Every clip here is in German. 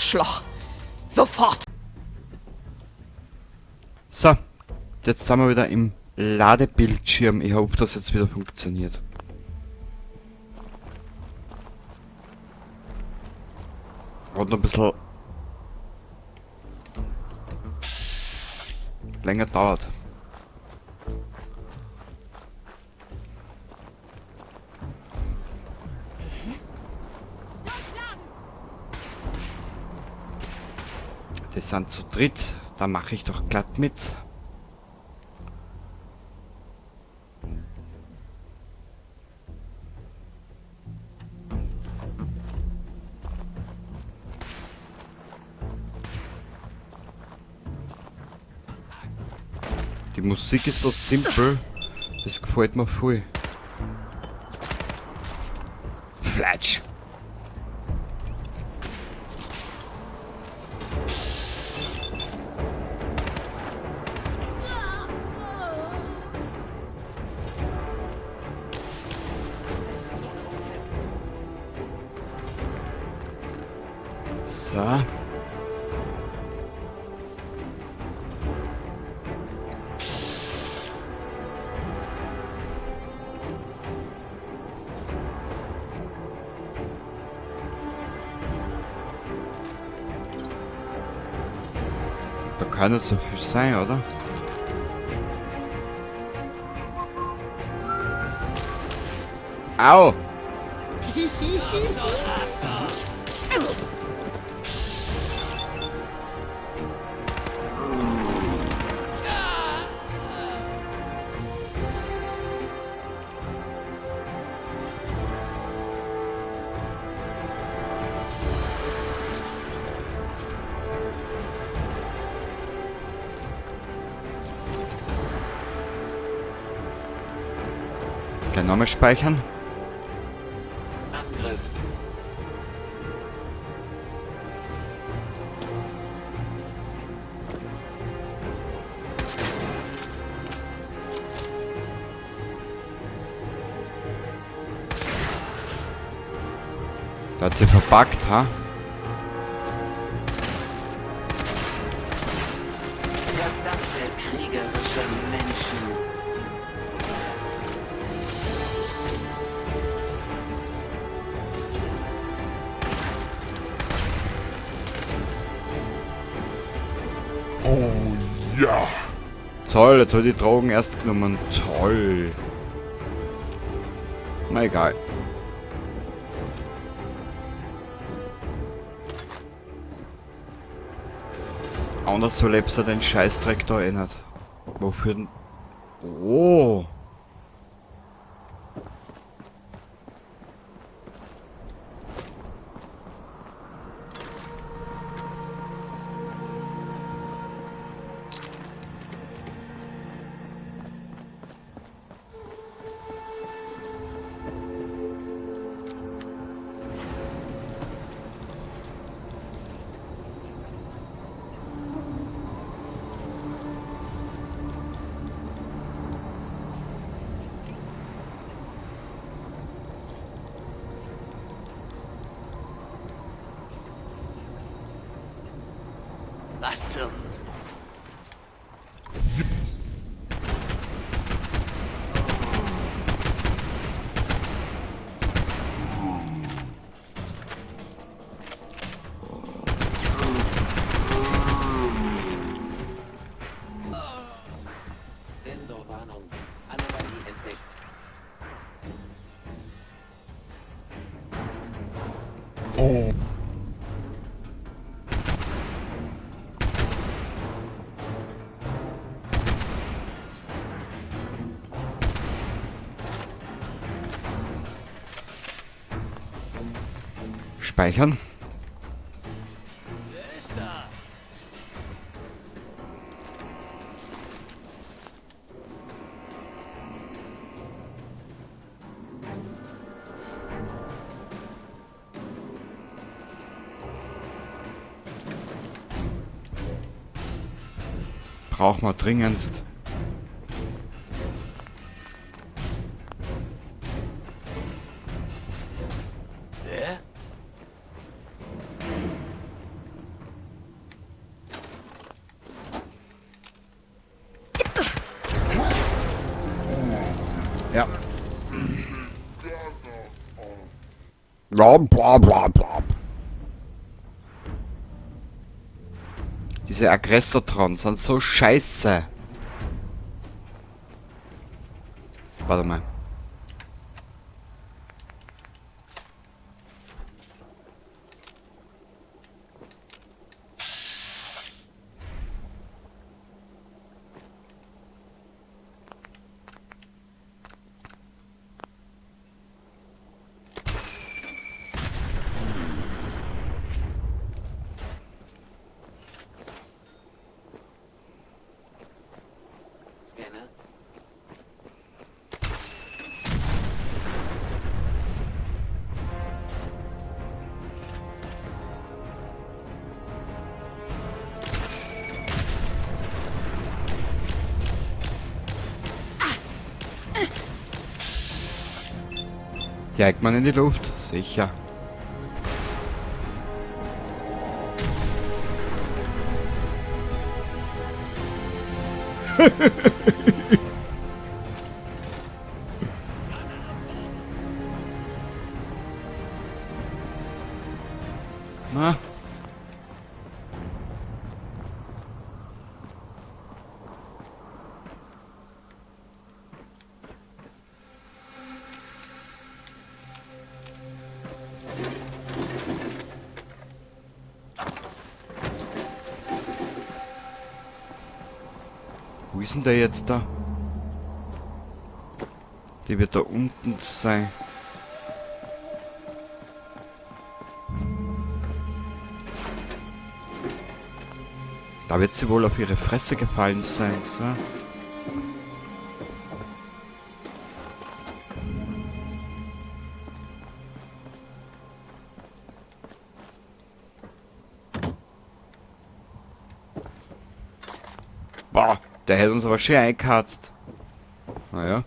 Arschloch! Sofort! So, jetzt sind wir wieder im Ladebildschirm. Ich hoffe, dass jetzt wieder funktioniert. Hat noch ein bisschen länger dauert. Die sind zu dritt, da mache ich doch glatt mit. Die Musik ist so simpel, das gefällt mir voll. Fletsch! So. Da kann nicht so viel sein, oder? Au! Gleich nochmal speichern. Angriff. Da hat sie verpackt, ha? Verdammte kriegerische Menschen. Oh ja! Toll, jetzt habe ich die Drogen erst genommen. Toll. Na egal. Anders so lebst du den Scheißdreck da eh nicht. Wofür denn? Oh. Was zum... Sensorwarnung. Anomalie entdeckt. Oh! Speichern. Brauchen wir dringendst. Bla bla bla bla. Diese Aggressortrons sind so scheiße. Warte mal. Scanner. Jagt man in die Luft? Sicher. Na? Wo ist denn der jetzt da? Die wird da unten sein. Da wird sie wohl auf ihre Fresse gefallen sein, so. Boah, der hätte uns aber schön eingekatzt. Naja.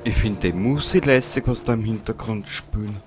Ich finde die Musik lässig, was da im Hintergrund spielen.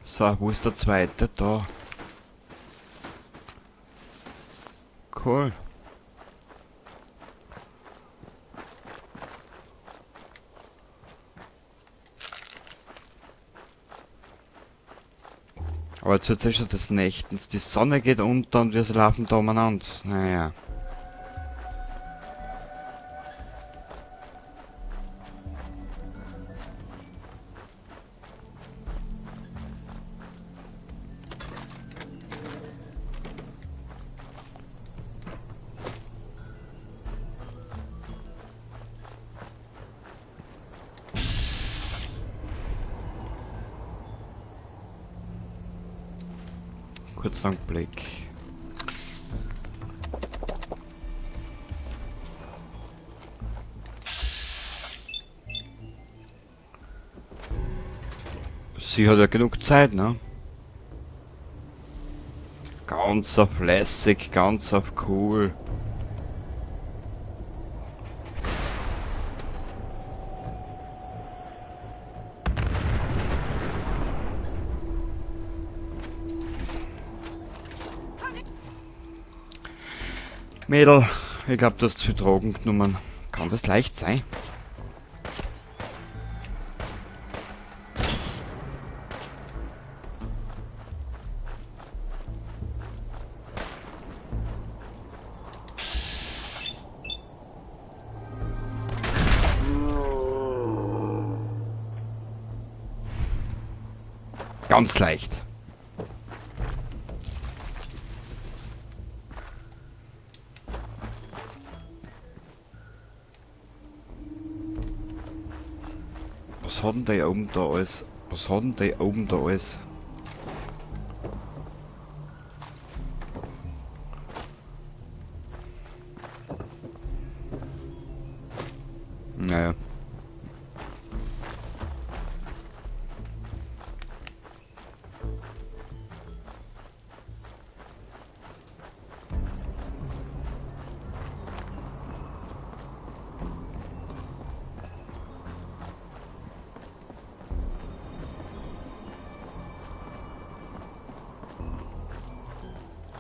So, wo ist der zweite? Da. Cool. Aber jetzt wird es schon des Nächtens. Die Sonne geht unter und wir laufen da umeinander. Naja. Gott sei Dank Blick. Sie hat ja genug Zeit, ne? Ganz auf lässig, ganz auf cool. Mädel, ich glaube, du hast zu viel Drogen genommen. Kann das leicht sein? Ganz leicht. Was hat denn der oben da alles? Was hat denn der oben da alles? Naja.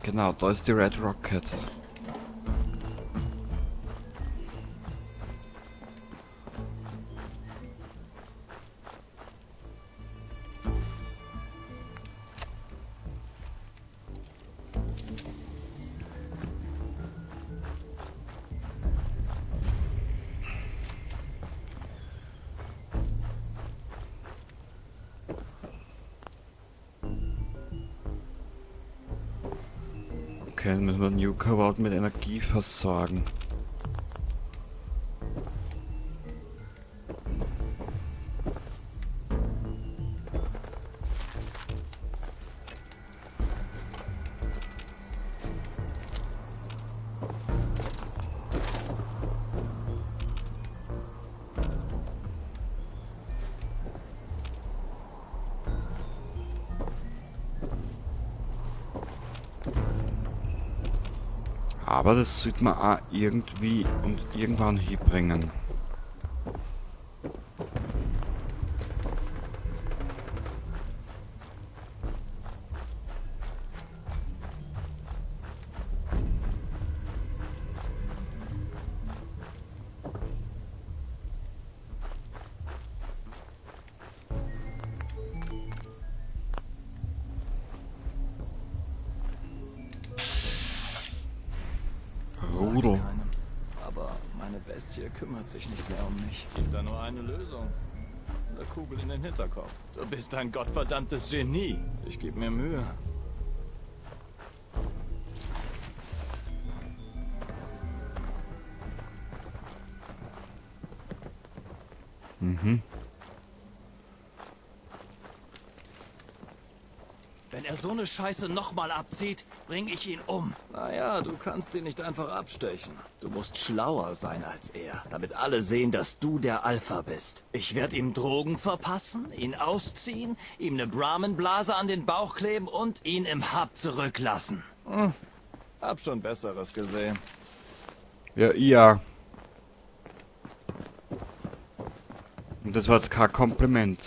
Genau, da ist die Red Rocket. Okay, dann müssen wir New Coward mit Energie versorgen. Aber das sollte man auch irgendwie und irgendwann hinbringen. Rudo. Sag's keinem. Aber meine Bestie kümmert sich nicht mehr um mich. Gibt da nur eine Lösung. Eine Kugel in den Hinterkopf. Du bist ein gottverdammtes Genie. Ich gebe mir Mühe. Mhm. Wenn er so eine Scheiße nochmal abzieht, bring ich ihn um. Naja, du kannst ihn nicht einfach abstechen. Du musst schlauer sein als er, damit alle sehen, dass du der Alpha bist. Ich werde ihm Drogen verpassen, ihn ausziehen, ihm eine Brahmenblase an den Bauch kleben und ihn im Hub zurücklassen. Hab schon Besseres gesehen. Ja, ja. Und das war jetzt kein Kompliment.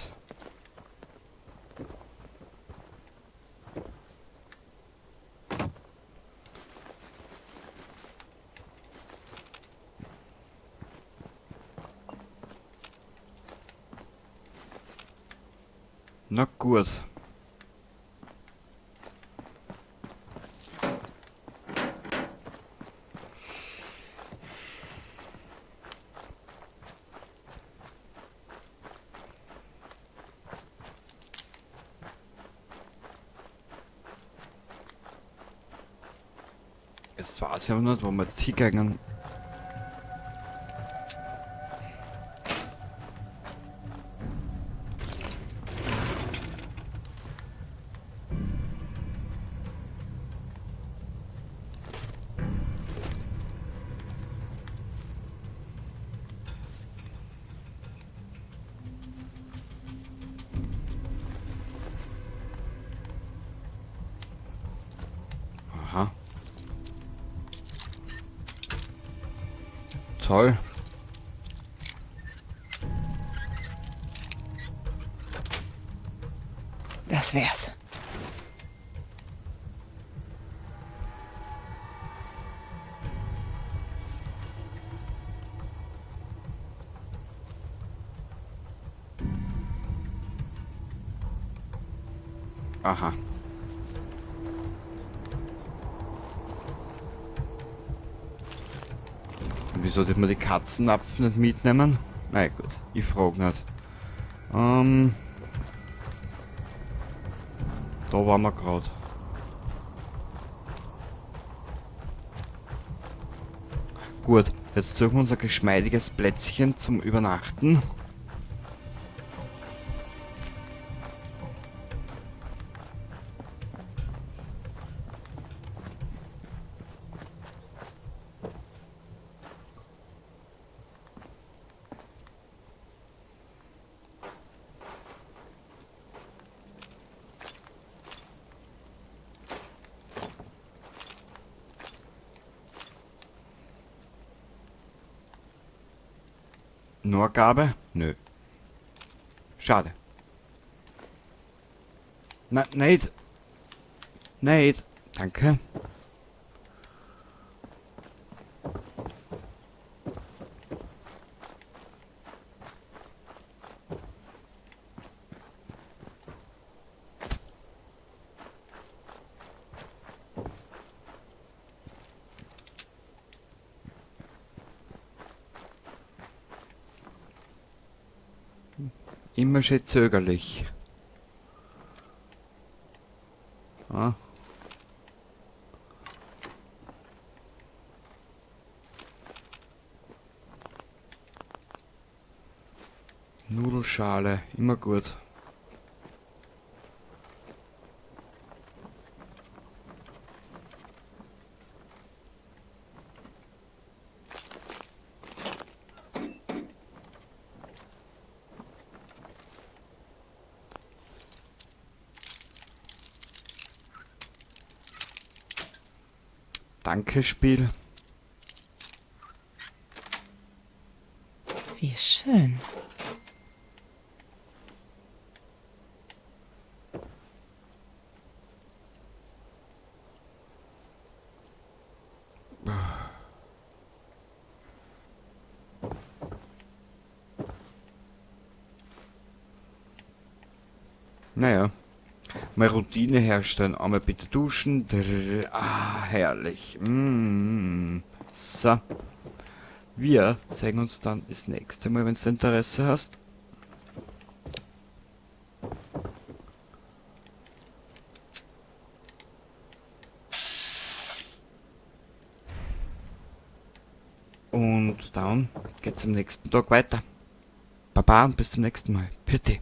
Na gut. Jetzt weiß ich aber nicht, wo wir jetzt hingegangen. Toll. Das wär's. Aha. Und wieso sollte man die Katzennapf nicht mitnehmen? Na gut, ich frage nicht. Da waren wir gerade. Gut, jetzt suchen wir uns ein geschmeidiges Plätzchen zum Übernachten. Nur Gabe? Nö. Schade. Na, nicht. Nicht. Danke. Immer schön zögerlich. Ah. Nudelschale, immer gut. Danke, Spiel. Wie schön. Naja. Mal Routine herstellen. Einmal bitte duschen. Herrlich. So. Wir sehen uns dann das nächste Mal, wenn du Interesse hast. Und dann geht's am nächsten Tag weiter. Baba und bis zum nächsten Mal. Bitte.